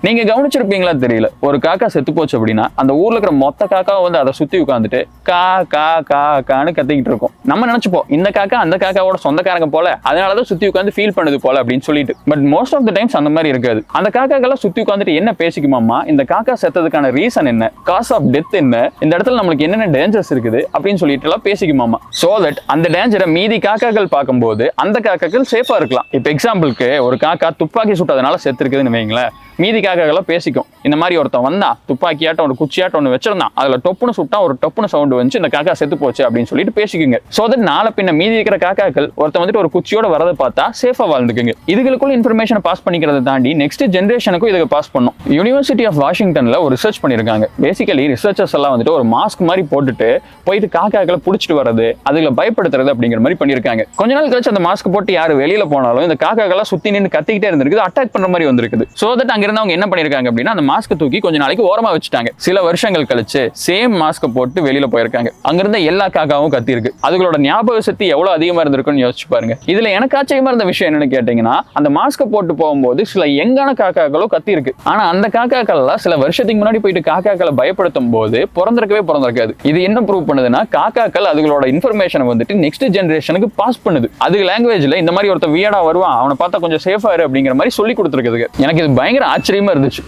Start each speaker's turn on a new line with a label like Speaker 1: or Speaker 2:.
Speaker 1: நீங்க கவனிச்சிருப்பீங்களா தெரியல, ஒரு காக்கா செத்து போச்சு அப்படின்னா அந்த ஊர்ல இருக்கிற மொத்த காக்கா வந்து அதை சுத்தி உட்காந்துட்டு கா கா கா கான்னு கத்திக்கிட்டு இருக்கும். நம்ம நினைச்சுப்போம் இந்த காக்கா அந்த காக்காவோட சொந்தக்காரங்க போல, அதனாலதான் சுத்தி உட்காந்து ஃபீல் பண்ணுது போல அப்படின்னு சொல்லிட்டு. But most of the times அந்த மாதிரி இருக்காது. அந்த காக்காக்கெல்லாம் சுத்தி உட்காந்துட்டு என்ன பேசிக்குமாமா, இந்த காக்கா செத்ததுக்கான ரீசன் என்ன, காஸ் ஆஃப் டெத் என்ன, இந்த இடத்துல நம்மளுக்கு என்னென்ன டேஞ்சர்ஸ் இருக்குது அப்படின்னு சொல்லிட்டு எல்லாம் பேசிக்குமாமா. சோ தட் அந்த டேஞ்சரை மீதி காக்காக்கள் பார்க்கும்போது அந்த காக்காக்கள் சேஃபா இருக்கலாம். இப்ப எக்ஸாம்பிளுக்கு ஒரு காக்கா துப்பாக்கி சுட்டதுனால செத்து இருக்குதுன்னு வைங்களேன், மீதி காக்காக்களை பேசிக்கும், இந்த மாதிரி ஒருத்தன் வந்தா துப்பாக்கியாட்டம் ஒரு குச்சியாட்டம் ஒன்று வச்சிருந்தான், அதுல டொப்புன்னு சுட்டா ஒரு டொப்புன்னு சவுண்ட் வந்து இந்த காக்கா செத்து போச்சு அப்படின்னு சொல்லிட்டு பேசிக்குங்க. சோ தட் நாளை பின்ன மீதி இருக்கிற காக்காக்கள் ஒருத்தன் வந்துட்டு ஒரு குச்சியோட வரதை பார்த்தா சேஃபா வாழ்ந்துக்குங்க. இதுகளுக்குள்ள இன்ஃபர்மேஷன் பாஸ் பண்ணிக்கிறத தாண்டி நெக்ஸ்ட் ஜென்ரேஷனுக்கும் இதுக்கு பாஸ் பண்ணும். யூனிவர்சிட்டி ஆஃப் வாஷிங்டன்ல ஒரு ரிசர்ச் பண்ணிருக்காங்க. பேசிக்கலி ரிசர்ச்சர்ஸ் எல்லாம் வந்துட்டு ஒரு மாஸ்க் மாதிரி போட்டுட்டு போயிட்டு காக்காக்களை புடிச்சிட்டு வர்றது, அதுல பயப்படுத்துறது அப்படிங்கிற மாதிரி பண்ணிருக்காங்க. கொஞ்ச நாள் கழிச்சு அந்த மாஸ்க் போட்டு யாரு வெளியில போனாலும் இந்த காக்காக்களை சுத்தி நின்று கத்திக்கிட்டே இருந்திருக்கு, அட்டாக் பண்ற மாதிரி வந்திருக்குது. சோ தட் அங்க அவங்க என்ன பண்ணிருக்காங்க அப்படின்னா அந்த மாஸ்க் தூக்கி கொஞ்ச நாளைக்கு ஓரமா வச்சுட்டாங்க. சில வருஷங்கள் கழிச்சு சேம் மாஸ்க் போட்டு வெளியில போயிருக்காங்க. அங்கிருந்த எல்லா காக்காவும் கத்தி இருக்கு. அதுகளோட ஞாபக சக்தி எவ்வளவு அதிகமா இருந்திருக்குன்னு யோசிச்சு பாருங்க. இதுல எனக்கு ஆச்சரியமா இருந்த விஷயம் என்னன்னு கேட்டீங்கன்னா, அந்த மாஸ்க் போட்டு போகும்போது சில யங்கான காக்காக்களும் கத்தி இருக்கு. ஆனா அந்த காக்காக்கள் சில வருஷத்துக்கு முன்னாடி போயிட்டு காக்காக்களை பயப்படுத்தும் போது பிறந்திருக்காது. இது என்ன ப்ரூவ் பண்ணுதுன்னா, காக்காக்கள் அதுகளோட இன்ஃபர்மேஷனை வந்துட்டு நெக்ஸ்ட் ஜெனரேஷனுக்கு பாஸ் பண்ணுது. அது லாங்குவேஜ்ல இந்த மாதிரி ஒருத்தர் வியடா வருவான், அவனை பார்த்தா கொஞ்சம் சேஃபா இரு அப்படிங்கிற மாதிரி சொல்லி கொடுத்துருக்குது. எனக்கு இது பயங்கர ஆச்சரியமா இருந்துச்சு.